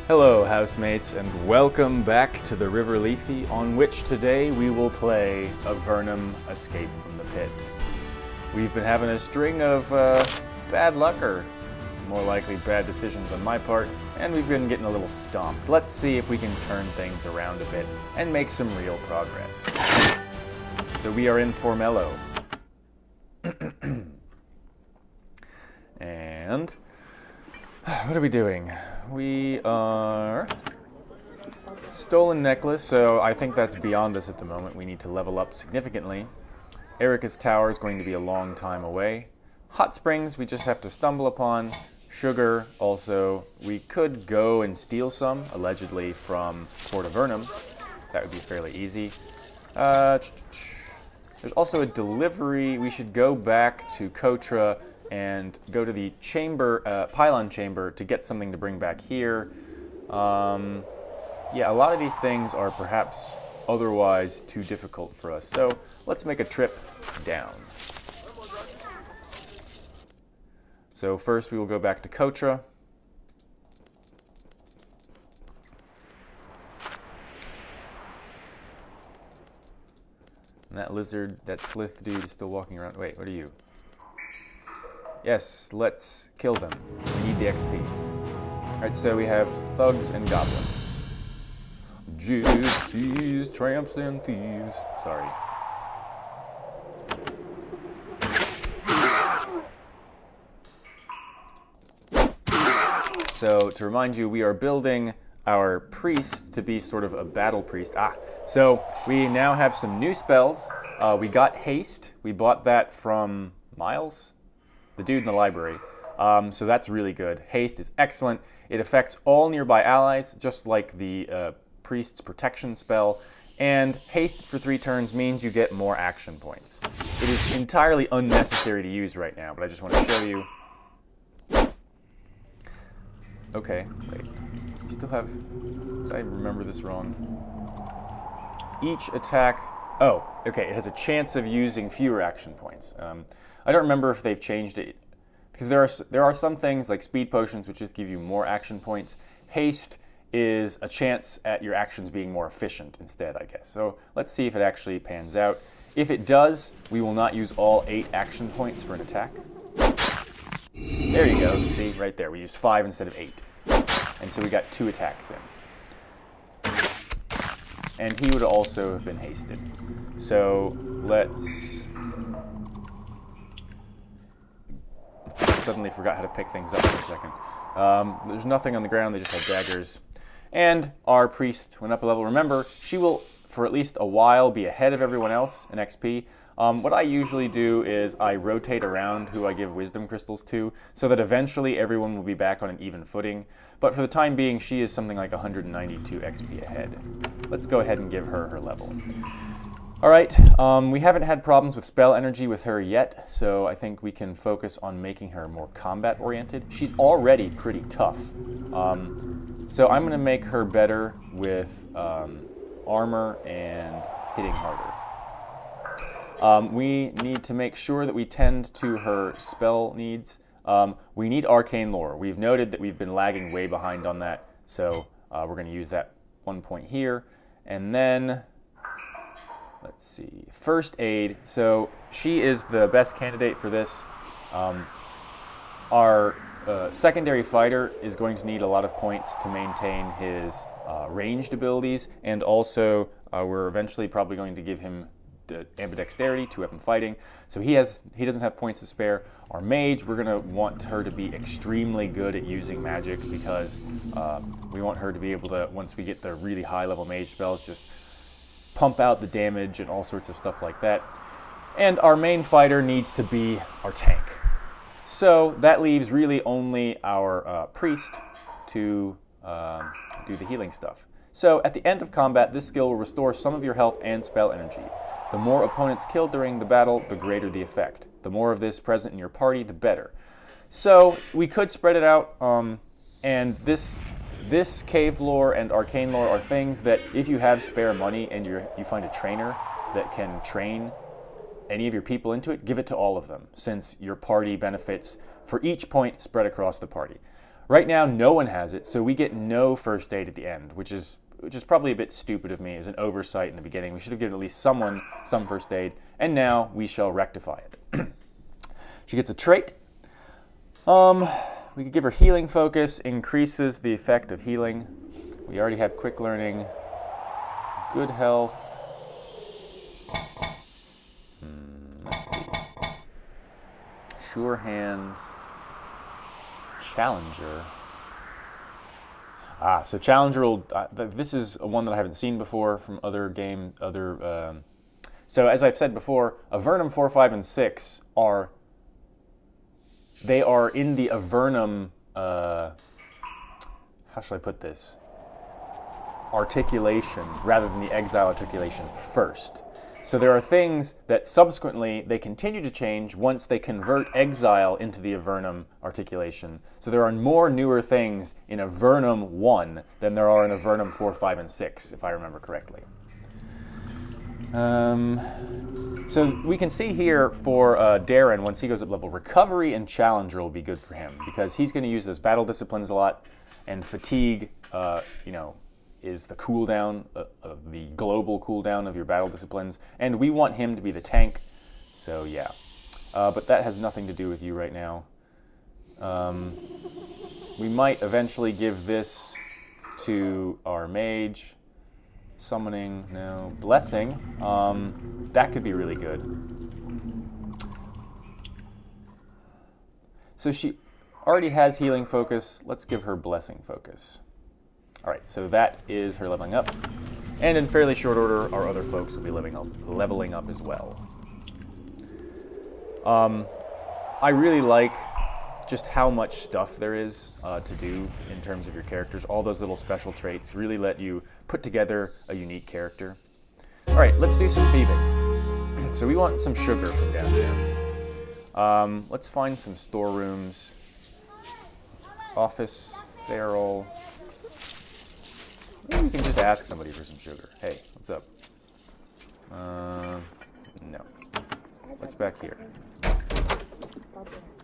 Hello, housemates, and welcome back to the River Lethe, on which today we will play Avernum Escape from the Pit. We've been having a string of bad luck, or more likely bad decisions on my part, and we've been getting a little stomped. Let's see if we can turn things around a bit and make some real progress. So we are in Formello. And what are we doing? We are stolen necklace, so I think that's beyond us at the moment. We need to level up significantly. Erica's tower is going to be a long time away. Hot springs we just have to stumble upon. Sugar also, we could go and steal some, allegedly from Fort Avernum. That would be fairly easy. There's also a delivery. We should go back to Kotra and go to the chamber, pylon chamber, to get something to bring back here. Yeah, a lot of these things are perhaps otherwise too difficult for us. So let's make a trip down. So first we will go back to Kotra. And that lizard, that slith dude is still walking around. Wait, what are you? Yes, let's kill them. We need the XP. Alright, so we have thugs and goblins. Gypsies, tramps, and thieves. Sorry. So, to remind you, we are building our priest to be sort of a battle priest. So we now have some new spells. We got Haste. We bought that from Miles, the dude in the library. So that's really good. Haste is excellent. It affects all nearby allies, just like the priest's protection spell. And Haste for 3 turns means you get more action points. It is entirely unnecessary to use right now, but I just want to show you. Okay, wait. You still have... Did I remember this wrong? Each attack... Oh, okay, it has a chance of using fewer action points. I don't remember if they've changed it, because there are some things like speed potions which just give you more action points. Haste is a chance at your actions being more efficient instead, I guess. So let's see if it actually pans out. If it does, we will not use all 8 action points for an attack. There you go. See, right there. We used 5 instead of 8. And so we got 2 attacks in. And he would also have been hasted. So let's... Suddenly forgot how to pick things up for a second. There's nothing on the ground. They just have daggers. And our priest went up a level. Remember, she will, for at least a while, be ahead of everyone else in XP. What I usually do is I rotate around who I give wisdom crystals to, so that eventually everyone will be back on an even footing. But for the time being, she is something like 192 XP ahead. Let's go ahead and give her her level. Alright, we haven't had problems with spell energy with her yet, so I think we can focus on making her more combat-oriented. She's already pretty tough. So I'm going to make her better with armor and hitting harder. We need to make sure that we tend to her spell needs. We need arcane lore. We've noted that we've been lagging way behind on that, so we're going to use that 1 point here. And then, let's see, first aid. So she is the best candidate for this. Our secondary fighter is going to need a lot of points to maintain his ranged abilities, and also we're eventually probably going to give him ambidexterity, 2-weapon fighting. So he doesn't have points to spare. Our mage, we're going to want her to be extremely good at using magic, because we want her to be able to, once we get the really high level mage spells, just pump out the damage and all sorts of stuff like that. And our main fighter needs to be our tank. So that leaves really only our priest to do the healing stuff. So at the end of combat, this skill will restore some of your health and spell energy. The more opponents killed during the battle, the greater the effect. The more of this present in your party, the better. So we could spread it out, and this cave lore and arcane lore are things that if you have spare money and you find a trainer that can train any of your people into it, give it to all of them, since your party benefits for each point spread across the party. Right now, no one has it, so we get no first aid at the end, which is probably a bit stupid of me as an oversight in the beginning. We should have given at least someone some first aid, and now we shall rectify it. She gets a trait. We could give her healing focus, increases the effect of healing. We already have quick learning, good health. Let's see. Sure hands. Challenger. So Challenger will. This is one that I haven't seen before from other game. So as I've said before, Avernum 4, 5, and 6 are. They are in the Avernum. How shall I put this? Articulation rather than the Exile articulation first. So there are things that subsequently they continue to change once they convert Exile into the Avernum articulation. So there are more newer things in Avernum 1 than there are in Avernum 4, 5, and 6, if I remember correctly. So we can see here for Darren, once he goes up level, Recovery and Challenger will be good for him because he's going to use those battle disciplines a lot, and Fatigue, is the cooldown, the global cooldown of your battle disciplines, and we want him to be the tank, so yeah. But that has nothing to do with you right now. We might eventually give this to our mage. Summoning, no. Blessing, that could be really good. So she already has healing focus. Let's give her blessing focus. All right, so that is her leveling up. And in fairly short order, our other folks will be leveling up as well. I really like just how much stuff there is to do in terms of your characters. All those little special traits really let you put together a unique character. All right, let's do some thieving. So we want some sugar from down there. Let's find some storerooms. Office, feral. Maybe we can just ask somebody for some sugar. Hey, what's up? No. What's back here?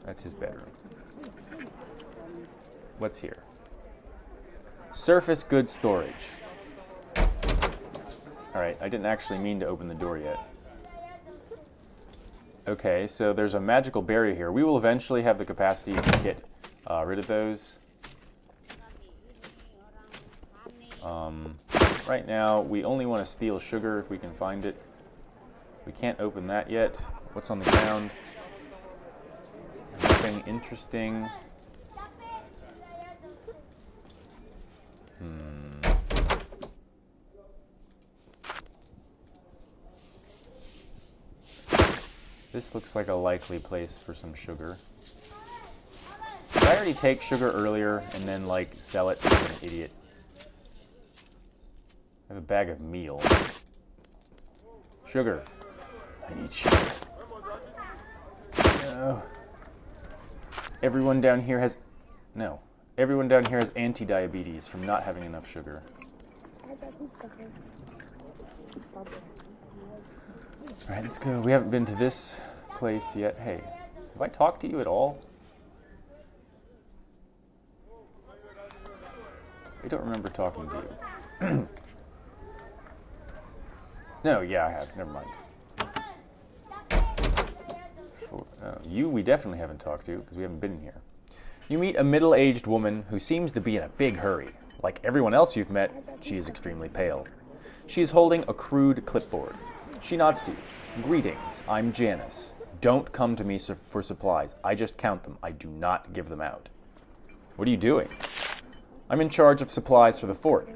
That's his bedroom. What's here? Surface goods storage. All right, I didn't actually mean to open the door yet. Okay, so there's a magical barrier here. We will eventually have the capacity to get rid of those. Right now, we only want to steal sugar if we can find it. We can't open that yet. What's on the ground? Nothing interesting. This looks like a likely place for some sugar. Did I already take sugar earlier and then, like, sell it like an idiot? I have a bag of meal. Sugar. I need sugar. No. Everyone down here has... No. Everyone down here has anti-diabetes from not having enough sugar. Alright, let's go. We haven't been to this place yet. Hey, have I talked to you at all? I don't remember talking to you. No, yeah, I have. Never mind. You we definitely haven't talked to because we haven't been in here. You meet a middle-aged woman who seems to be in a big hurry. Like everyone else you've met, she is extremely pale. She is holding a crude clipboard. She nods to you. Greetings, I'm Janice. Don't come to me for supplies. I just count them. I do not give them out. What are you doing? I'm in charge of supplies for the fort.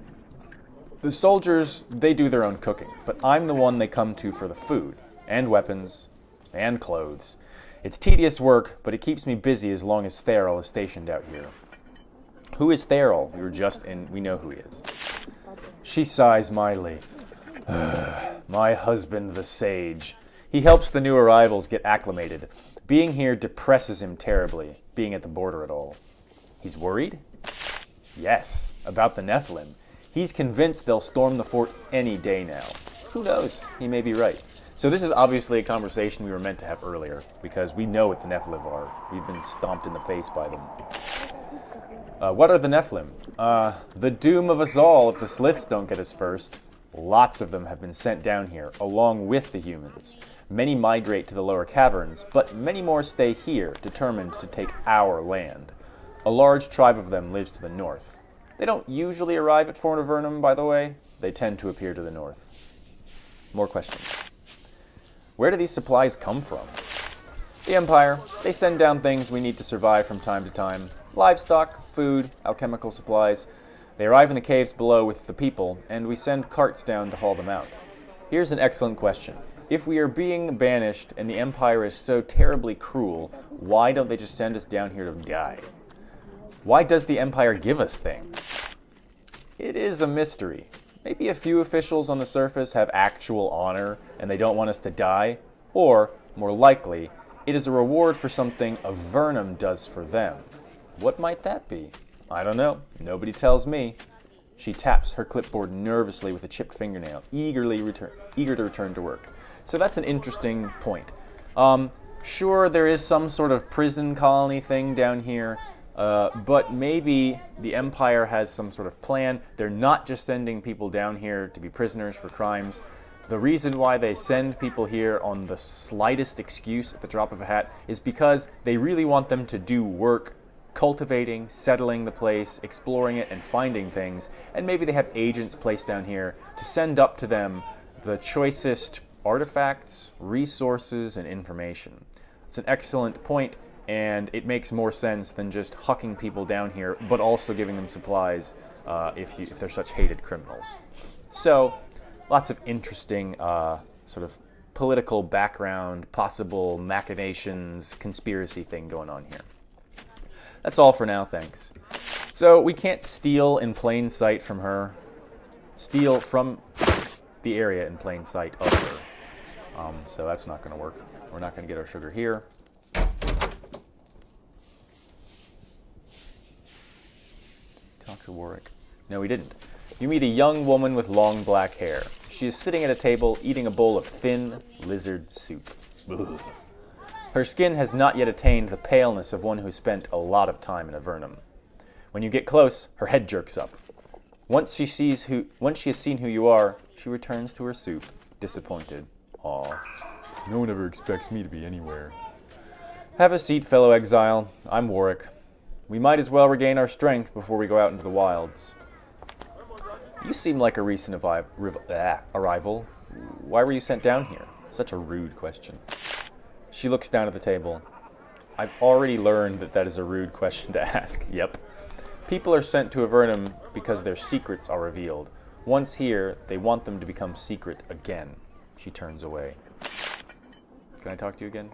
The soldiers, they do their own cooking, but I'm the one they come to for the food, and weapons, and clothes. It's tedious work, but it keeps me busy as long as Therol is stationed out here. Who is Therol? We were just in, we know who he is. She sighs mightily. My husband, the sage. He helps the new arrivals get acclimated. Being here depresses him terribly, being at the border at all. He's worried? Yes, about the Nephilim. He's convinced they'll storm the fort any day now. Who knows? He may be right. So this is obviously a conversation we were meant to have earlier, because we know what the Nephilim are. We've been stomped in the face by them. What are the Nephilim? The doom of us all if the Sliths don't get us first. Lots of them have been sent down here, along with the humans. Many migrate to the lower caverns, but many more stay here, determined to take our land. A large tribe of them lives to the north. They don't usually arrive at Fort Avernum, by the way. They tend to appear to the north. More questions. Where do these supplies come from? The Empire. They send down things we need to survive from time to time. Livestock, food, alchemical supplies. They arrive in the caves below with the people, and we send carts down to haul them out. Here's an excellent question. If we are being banished and the Empire is so terribly cruel, why don't they just send us down here to die? Why does the Empire give us things? It is a mystery. Maybe a few officials on the surface have actual honor and they don't want us to die, or, more likely, it is a reward for something Avernum does for them. What might that be? I don't know. Nobody tells me. She taps her clipboard nervously with a chipped fingernail, eager to return to work. So that's an interesting point. Sure, there is some sort of prison colony thing down here, but maybe the Empire has some sort of plan. They're not just sending people down here to be prisoners for crimes. The reason why they send people here on the slightest excuse at the drop of a hat is because they really want them to do work cultivating, settling the place, exploring it, and finding things. And maybe they have agents placed down here to send up to them the choicest artifacts, resources, and information. It's an excellent point, and it makes more sense than just hucking people down here, but also giving them supplies if they're such hated criminals. So, lots of interesting sort of political background, possible machinations, conspiracy thing going on here. That's all for now, thanks. So we can't steal in plain sight from her. Steal from the area in plain sight of her. So that's not going to work. We're not going to get our sugar here. Talk to Warwick. No, we didn't. You meet a young woman with long black hair. She is sitting at a table eating a bowl of thin lizard soup. Ugh. Her skin has not yet attained the paleness of one who spent a lot of time in Avernum. When you get close, her head jerks up. Once she has seen who you are, she returns to her soup, disappointed. Aw, no one ever expects me to be anywhere. Have a seat, fellow exile. I'm Warwick. We might as well regain our strength before we go out into the wilds. You seem like a recent arrival. Why were you sent down here? Such a rude question. She looks down at the table. I've already learned that is a rude question to ask. Yep. People are sent to Avernum because their secrets are revealed. Once here, they want them to become secret again. She turns away. Can I talk to you again?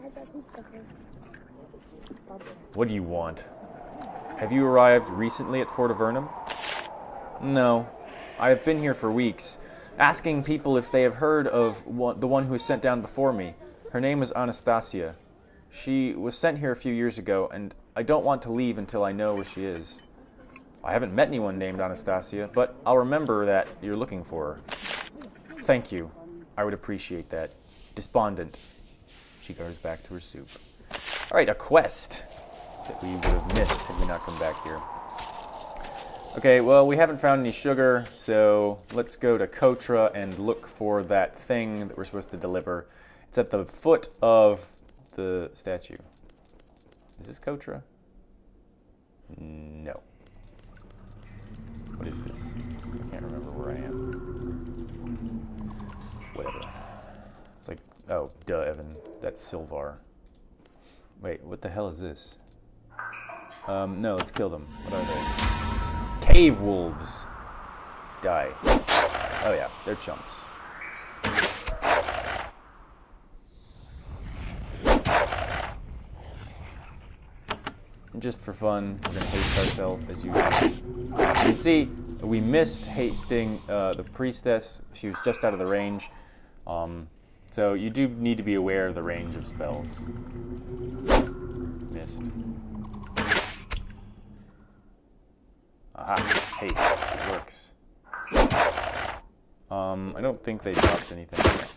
What do you want? Have you arrived recently at Fort Avernum? No. I have been here for weeks, asking people if they have heard of the one who was sent down before me. Her name is Anastasia. She was sent here a few years ago, and I don't want to leave until I know where she is. I haven't met anyone named Anastasia, but I'll remember that you're looking for her. Thank you. I would appreciate that. Despondent. She goes back to her soup. All right, a quest that we would have missed had we not come back here. Okay, well, we haven't found any sugar, so let's go to Kotra and look for that thing that we're supposed to deliver. It's at the foot of the statue. Is this Kotra? No. What is this? I can't remember where I am. Whatever. It's like, oh, duh, Evan. That's Silvar. Wait, what the hell is this? No, let's kill them. What are they? Cave wolves. Die. Oh yeah, they're chumps. And just for fun, we're going to haste ourselves as usual. You can see we missed hasting the priestess. She was just out of the range. So you do need to be aware of the range of spells. Missed. Aha, haste. It works. I don't think they dropped anything yet.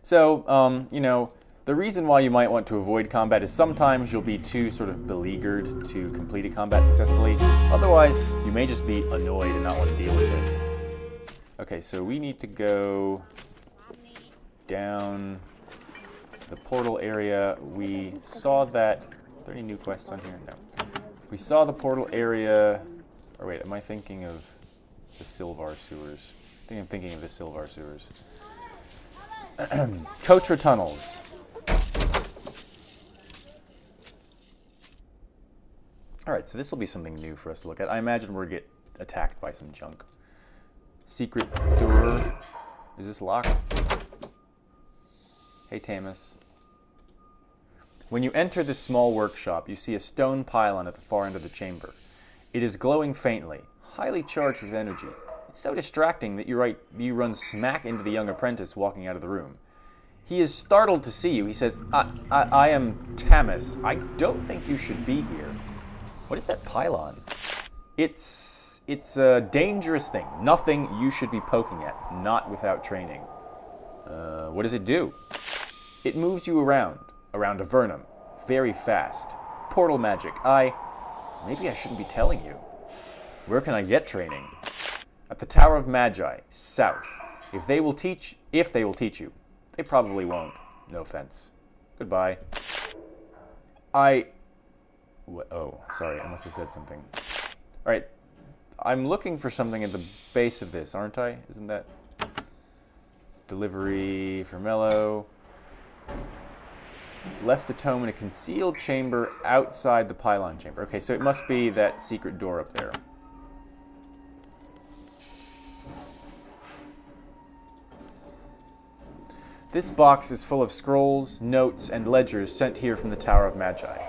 So, you know, The reason why you might want to avoid combat is sometimes you'll be too sort of beleaguered to complete a combat successfully. Otherwise, you may just be annoyed and not want to deal with it. Okay, so we need to go down the portal area. We saw that... Are there any new quests on here? No. We saw the portal area... Or wait, am I thinking of the Sylvar sewers? I think I'm thinking of the Sylvar sewers. Kotra tunnels. Alright, so this will be something new for us to look at. I imagine we'll get attacked by some junk. Secret door. Is this locked? Hey, Tamus. When you enter this small workshop, you see a stone pylon at the far end of the chamber. It is glowing faintly, highly charged with energy. It's so distracting that you run smack into the young apprentice walking out of the room. He is startled to see you. He says, I am Tamus. I don't think you should be here. What is that pylon? It's a dangerous thing. Nothing you should be poking at, not without training. What does it do? It moves you around Avernum, very fast. Portal magic. Maybe I shouldn't be telling you. Where can I get training? At the Tower of Magi, south. If they will teach you. They probably won't. No offense. Goodbye. Oh, sorry, I must have said something. Alright, I'm looking for something at the base of this, aren't I? Isn't that... Delivery for Mello. Left the tome in a concealed chamber outside the pylon chamber. Okay, so it must be that secret door up there. This box is full of scrolls, notes, and ledgers sent here from the Tower of Magi.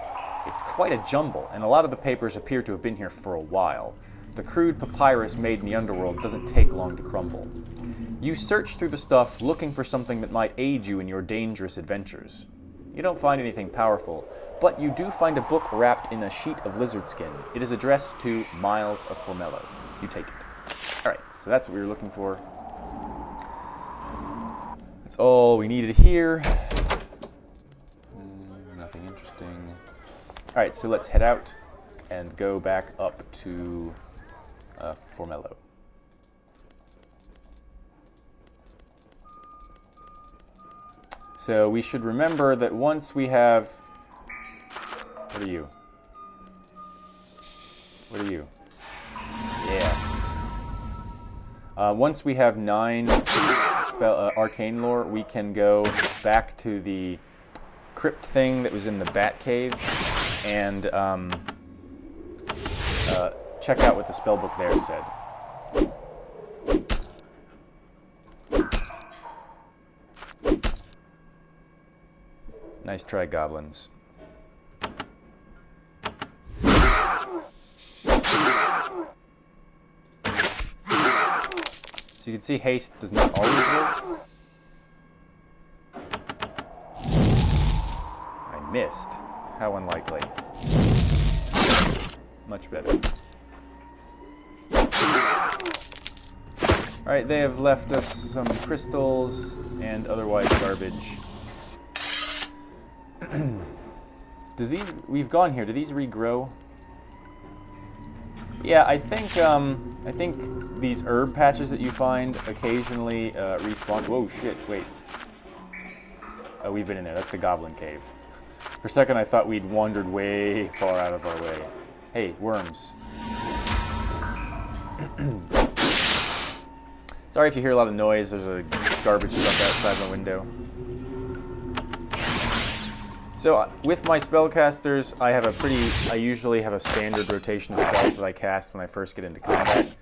It's quite a jumble, and a lot of the papers appear to have been here for a while. The crude papyrus made in the underworld doesn't take long to crumble. You search through the stuff looking for something that might aid you in your dangerous adventures. You don't find anything powerful, but you do find a book wrapped in a sheet of lizard skin. It is addressed to Miles of Formello. You take it. Alright, so that's what we were looking for. That's all we needed here. Nothing interesting. Alright, so let's head out and go back up to Formello. So we should remember that once we have... What are you? What are you? Yeah. Once we have 9 arcane lore, we can go back to the crypt thing that was in the Bat Cave and check out what the spellbook there said. Nice try, goblins. So you can see haste does not always work. I missed. How unlikely. Much better. Alright, they have left us some crystals and otherwise garbage. We've gone here, do these regrow? Yeah, I think these herb patches that you find occasionally respawn. Whoa, shit, wait. Oh, we've been in there, that's the Goblin Cave. For a second I thought we'd wandered way far out of our way. Hey, worms. Sorry if you hear a lot of noise, there's a garbage truck outside my window. So with my spellcasters, I usually have a standard rotation of spells that I cast when I first get into combat.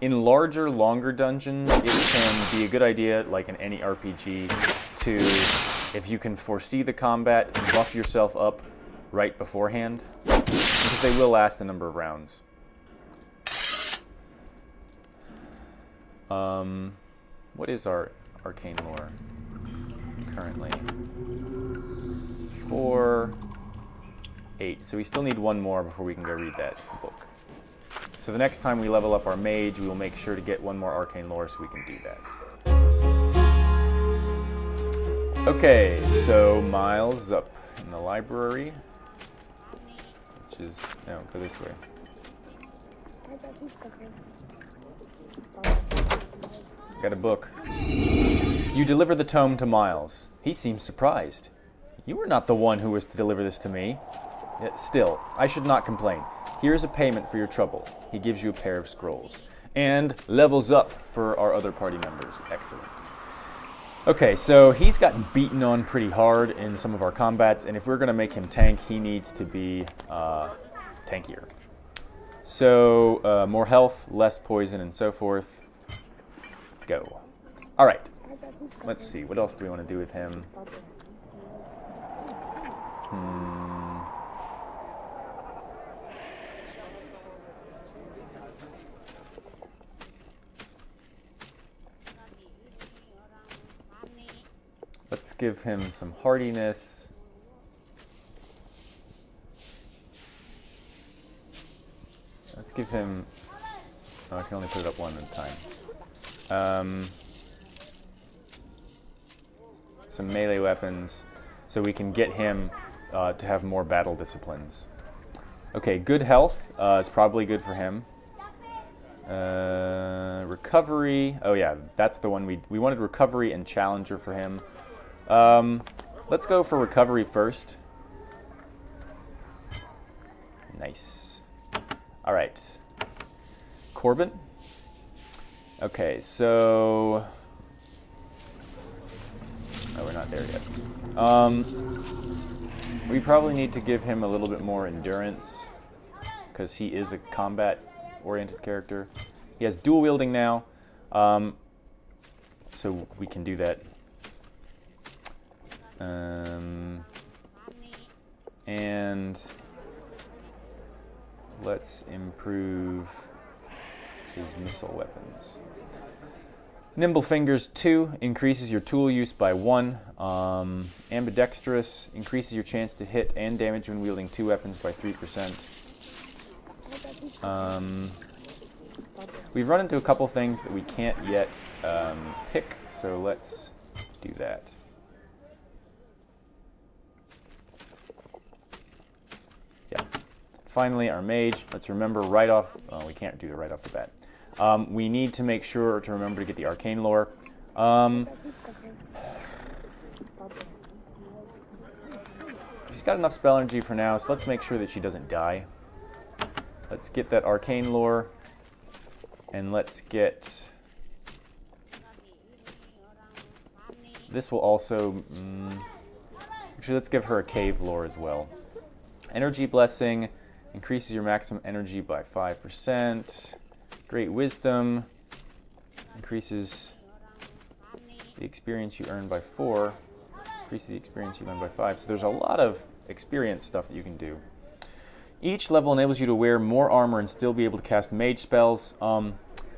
In larger, longer dungeons, it can be a good idea, like in any RPG, to, if you can foresee the combat, buff yourself up right beforehand, because they will last a number of rounds. What is our arcane lore currently? 4, 8. So we still need one more before we can go read that book. So the next time we level up our mage, we will make sure to get one more arcane lore so we can do that. Okay, so Miles up in the library, which is, no, go this way. Got a book. You deliver the tome to Miles. He seems surprised. You were not the one who was to deliver this to me. Yet still, I should not complain. Here is a payment for your trouble. He gives you a pair of scrolls. And levels up for our other party members. Excellent. Okay, so he's gotten beaten on pretty hard in some of our combats, and if we're going to make him tank, he needs to be tankier. So, more health, less poison, and so forth. Go. Alright, let's see, what else do we want to do with him? Let's give him some hardiness. Let's give him... Oh, I can only put it up one at a time. Some melee weapons, so we can get him to have more battle disciplines. Okay, good health is probably good for him. Recovery, oh yeah, that's the one we wanted recovery and challenger for him. Let's go for recovery first. Nice. All right. Corbin. Okay, so... Oh, we're not there yet. We probably need to give him a little bit more endurance, because he is a combat-oriented character. He has dual wielding now, so we can do that. And let's improve his missile weapons. Nimble Fingers 2 increases your tool use by 1. Ambidextrous increases your chance to hit and damage when wielding 2 weapons by 3%. We've run into a couple things that we can't yet pick, so let's do that. Yeah. Finally, our mage. Let's remember right off... Oh, we can't do it right off the bat. We need to make sure to remember to get the arcane lore. She's got enough spell energy for now, so let's make sure that she doesn't die. Let's get that arcane lore, and let's get... This will also... Actually, let's give her a cave lore as well. Energy Blessing increases your maximum energy by 5%. Great Wisdom increases the experience you earn by 4. Increases the experience you earn by 5. So there's a lot of experience stuff that you can do. Each level enables you to wear more armor and still be able to cast mage spells.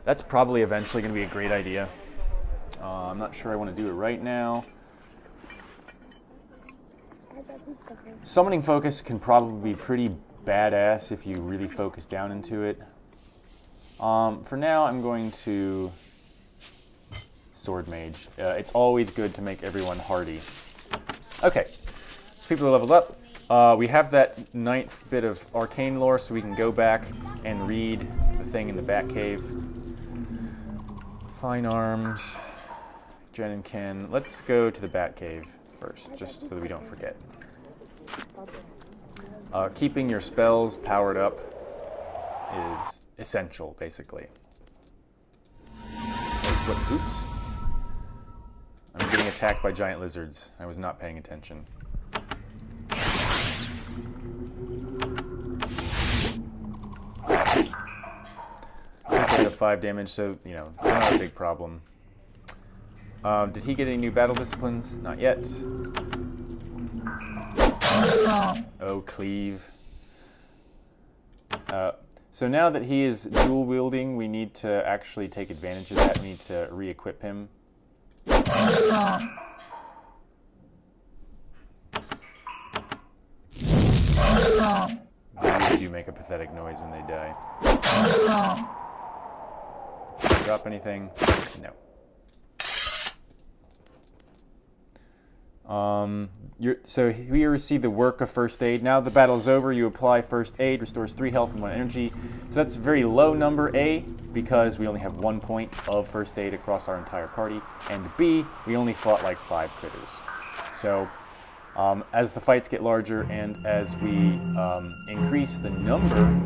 That's probably eventually going to be a great idea. I'm not sure I want to do it right now. Summoning Focus can probably be pretty badass if you really focus down into it. For now, I'm going to Sword Mage. It's always good to make everyone hardy. Okay, so people are leveled up. We have that 9th bit of arcane lore, so we can go back and read the thing in the Batcave. Fine Arms, Jen and Ken. Let's go to the Batcave first, just so that we don't forget. Keeping your spells powered up is essential, basically. Oops. I'm getting attacked by giant lizards. I was not paying attention. I did 5 damage, so, you know, not a big problem. Did he get any new battle disciplines? Not yet. Oh, cleave. So now that he is dual wielding, we need to actually take advantage of that. We need to re-equip him. They really do make a pathetic noise when they die. Drop anything? No. So here we see the work of first aid. Now the battle is over, you apply first aid, restores 3 health and 1 energy. So that's a very low number, A, because we only have 1 point of first aid across our entire party, and B, we only fought like 5 critters. So as the fights get larger and as we increase the number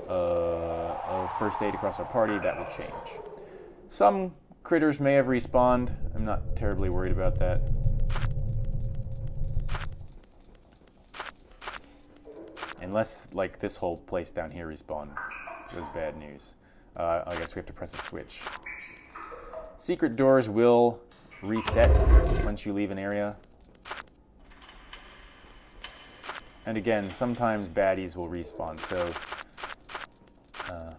of first aid across our party, that will change. Some critters may have respawned. I'm not terribly worried about that. Unless, like, this whole place down here respawned. It was bad news. I guess we have to press a switch. Secret doors will reset once you leave an area. And again, sometimes baddies will respawn, so... yeah.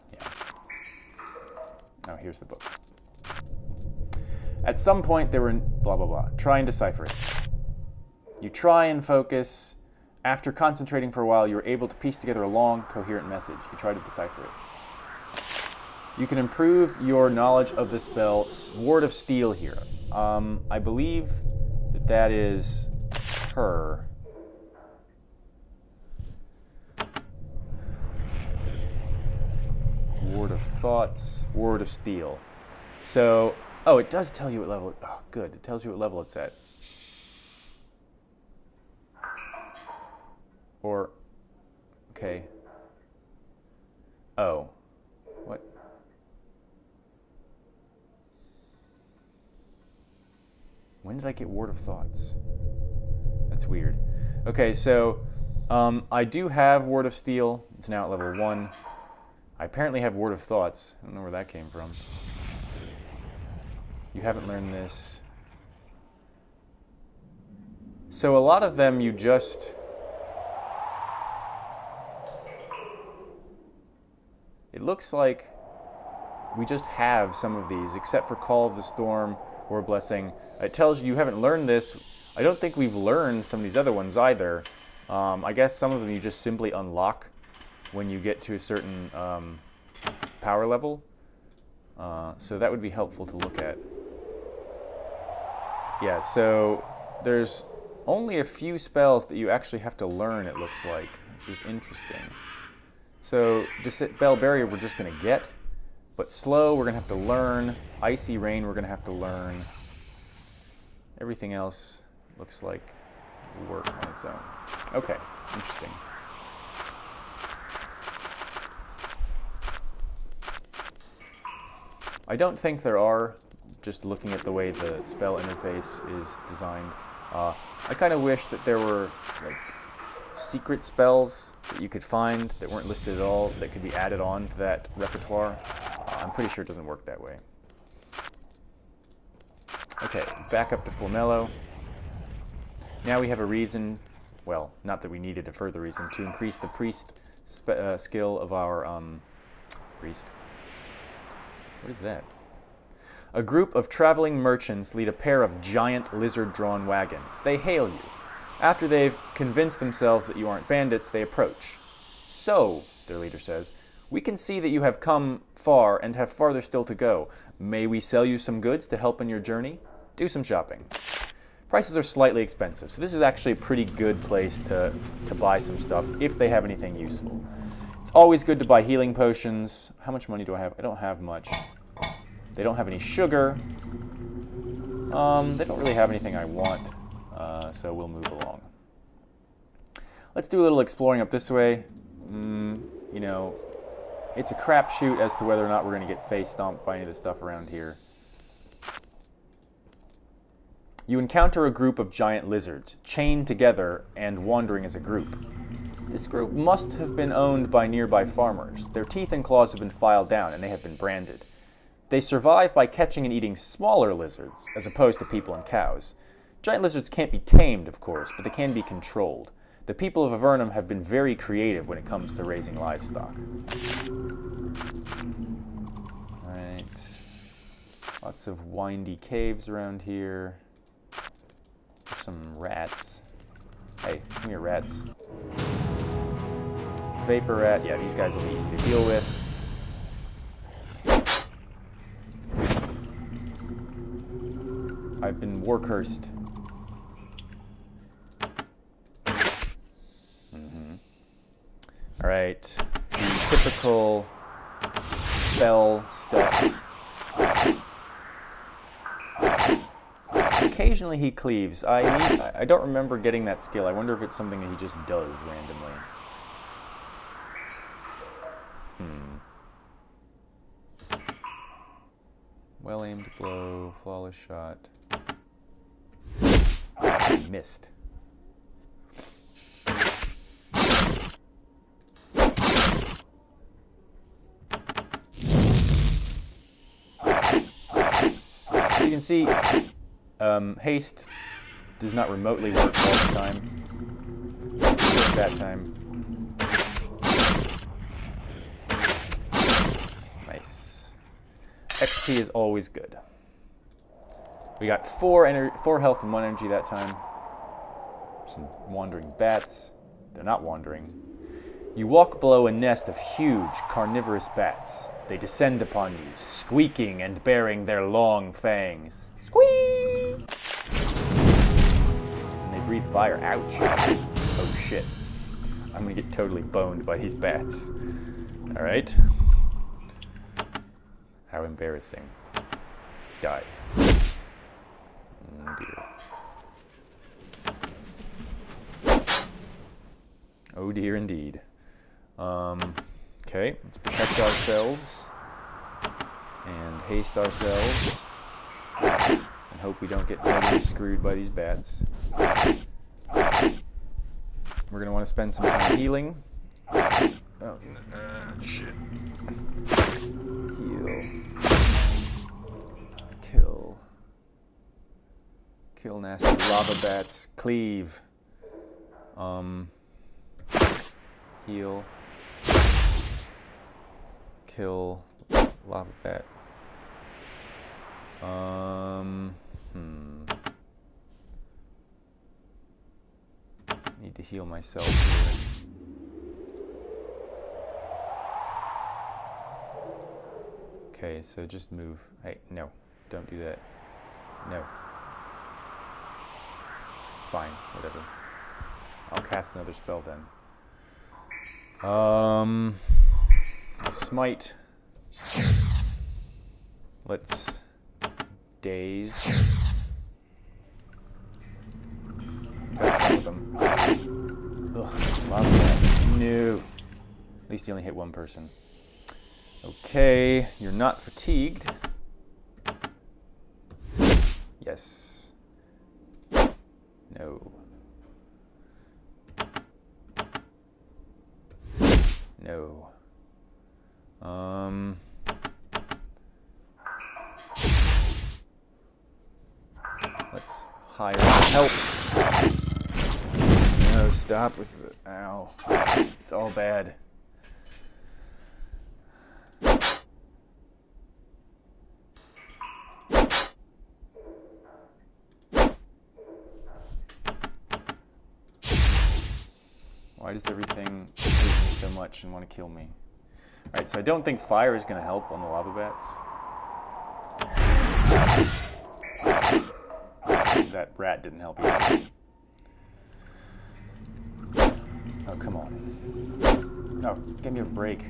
Oh, here's the book. At some point, there were blah, blah, blah. Try and decipher it. You try and focus. After concentrating for a while, you're able to piece together a long, coherent message. You try to decipher it. You can improve your knowledge of the spell Ward of Steel here. I believe that that is her. Ward of Thoughts, Ward of Steel. So, oh, it does tell you what level, oh, good. It tells you what level it's at. Or, okay. Oh, what? When did I get Ward of Thoughts? That's weird. Okay, so I do have Ward of Steel. It's now at level 1. I apparently have Ward of Thoughts. I don't know where that came from. You haven't learned this. So a lot of them you just... It looks like we just have some of these, except for Call of the Storm or Blessing. It tells you haven't learned this. I don't think we've learned some of these other ones either. I guess some of them you just simply unlock when you get to a certain power level. So that would be helpful to look at. Yeah, so there's only a few spells that you actually have to learn, it looks like, which is interesting. So Dispel Barrier we're just going to get, but Slow we're going to have to learn, Icy Rain we're going to have to learn. Everything else looks like will work on its own. Okay, interesting. I don't think there are, just looking at the way the spell interface is designed. I kind of wish that there were like secret spells that you could find that weren't listed at all that could be added on to that repertoire. I'm pretty sure it doesn't work that way. Okay, back up to Flamello. Now we have a reason, well, not that we needed a further reason, to increase the priest skill of our priest. What is that? A group of traveling merchants lead a pair of giant lizard-drawn wagons. They hail you. After they've convinced themselves that you aren't bandits, they approach. So, their leader says, we can see that you have come far and have farther still to go. May we sell you some goods to help in your journey? Do some shopping. Prices are slightly expensive, so this is actually a pretty good place to buy some stuff if they have anything useful. It's always good to buy healing potions. How much money do I have? I don't have much. They don't have any sugar. They don't really have anything I want, so we'll move along. Let's do a little exploring up this way. You know, it's a crapshoot as to whether or not we're going to get face stomped by any of the stuff around here. You encounter a group of giant lizards, chained together and wandering as a group. This group must have been owned by nearby farmers. Their teeth and claws have been filed down and they have been branded. They survive by catching and eating smaller lizards, as opposed to people and cows. Giant lizards can't be tamed, of course, but they can be controlled. The people of Avernum have been very creative when it comes to raising livestock. Right. Lots of windy caves around here. There's some rats. Hey, come here, rats. Vapor rat. Yeah, these guys will be easy to deal with. I've been war cursed. Alright, the typical spell stuff. Occasionally he cleaves. I don't remember getting that skill. I wonder if it's something that he just does randomly. Well-aimed blow, flawless shot. Missed. You can see Haste does not remotely work all the time. That time. Nice. XP is always good. We got 4 health and 1 energy that time. Some wandering bats. They're not wandering. You walk below a nest of huge carnivorous bats. They descend upon you, squeaking and baring their long fangs. Squeak! And they breathe fire. Ouch. Oh shit. I'm gonna get totally boned by these bats. Alright. How embarrassing. Die. Oh dear. Oh dear indeed. Okay, let's protect ourselves and haste ourselves and hope we don't get totally screwed by these bats. We're going to want to spend some time healing. Oh, shit. Heal. Kill. Kill nasty lava bats. Cleave. Heal. Kill lava bat. Need to heal myself here. Okay, so just move. Hey, no, don't do that. No. Fine, whatever. I'll cast another spell then. Smite. Let's daze. Got some of them. Ugh, lava bats. No. At least you only hit one person. Okay, you're not fatigued. Yes. No. No. Let's hire help. No, stop with the, ow. It's all bad. Why does everything hate me so much and want to kill me? Alright, so I don't think fire is going to help on the lava bats. That rat didn't help either. Oh, come on. Oh, give me a break.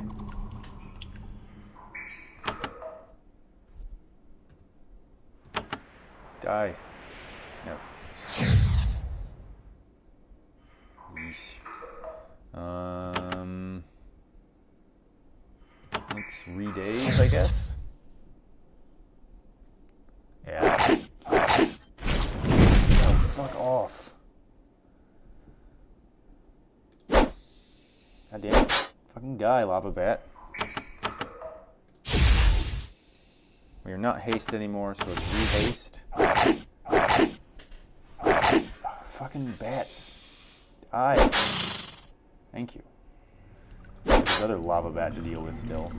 Die. No. Yeesh. Let's re-daze, I guess. Yeah. Oh, fuck off. God damn it. Fucking die, lava bat. We are not haste anymore, so it's re-haste. Oh, fucking bats. Die. Thank you. There's another lava bat to deal with still.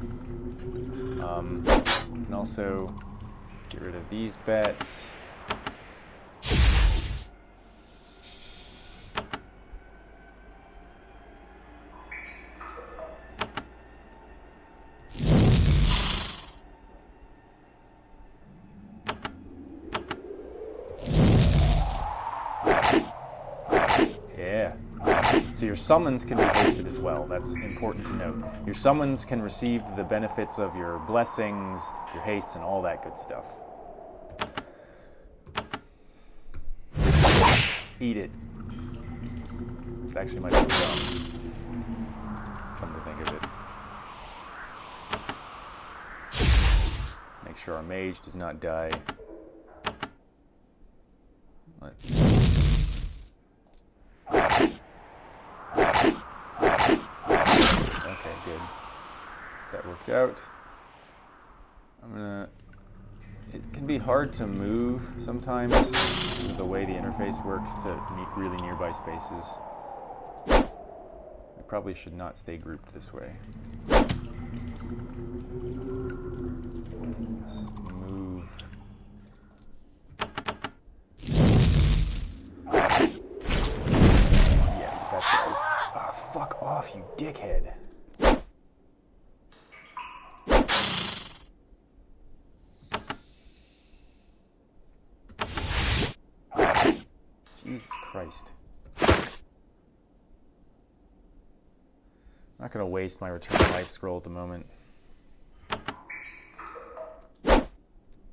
And also get rid of these bats. So your summons can be hasted as well. That's important to note. Your summons can receive the benefits of your blessings, your hastes, and all that good stuff. Eat it. It actually might be dumb, come to think of it. Make sure our mage does not die. Let's... Okay, good. That worked out. It can be hard to move sometimes with the way the interface works to really nearby spaces. We probably should not stay grouped this way. Let's move. Yeah, that's what it is. Oh, fuck off, you dickhead. Jesus Christ. I'm not going to waste my return life scroll at the moment.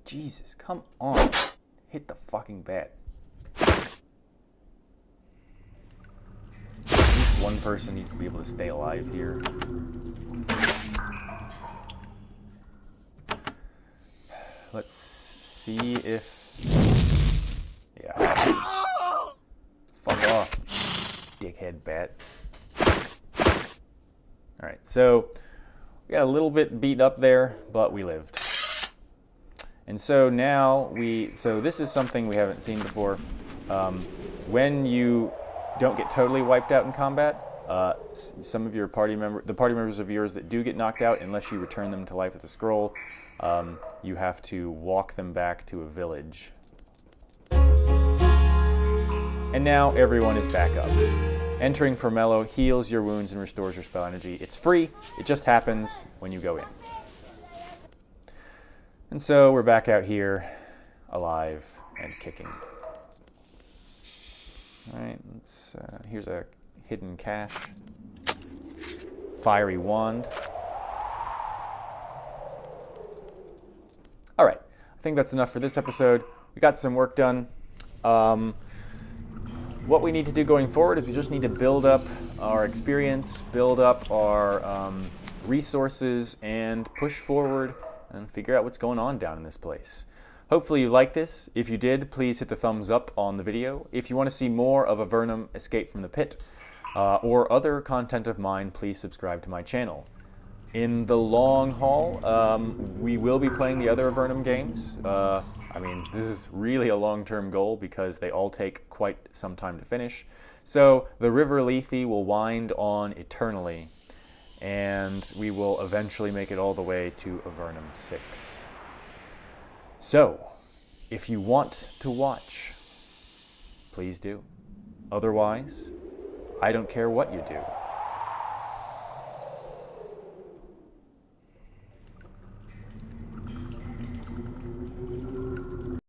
Jesus, come on. Hit the fucking bat. At least one person needs to be able to stay alive here. Let's see if... Yeah. Fuck off, dickhead bat. Alright, so we got a little bit beat up there, but we lived. And so now so this is something we haven't seen before. When you don't get totally wiped out in combat, some of your the party members of yours that do get knocked out, unless you return them to life with a scroll, you have to walk them back to a village. And now everyone is back up. Entering Formello heals your wounds and restores your spell energy. It's free, it just happens when you go in. And so we're back out here, alive and kicking. Alright, here's a hidden cache. Fiery wand. Alright, I think that's enough for this episode. We got some work done. What we need to do going forward is we just need to build up our experience, build up our resources, and push forward and figure out what's going on down in this place. Hopefully you like this. If you did, please hit the thumbs up on the video. If you want to see more of Avernum Escape from the Pit or other content of mine, please subscribe to my channel. In the long haul, we will be playing the other Avernum games. I mean, this is really a long-term goal because they all take quite some time to finish. So the River Lethe will wind on eternally, and we will eventually make it all the way to Avernum 6. So, if you want to watch, please do. Otherwise, I don't care what you do.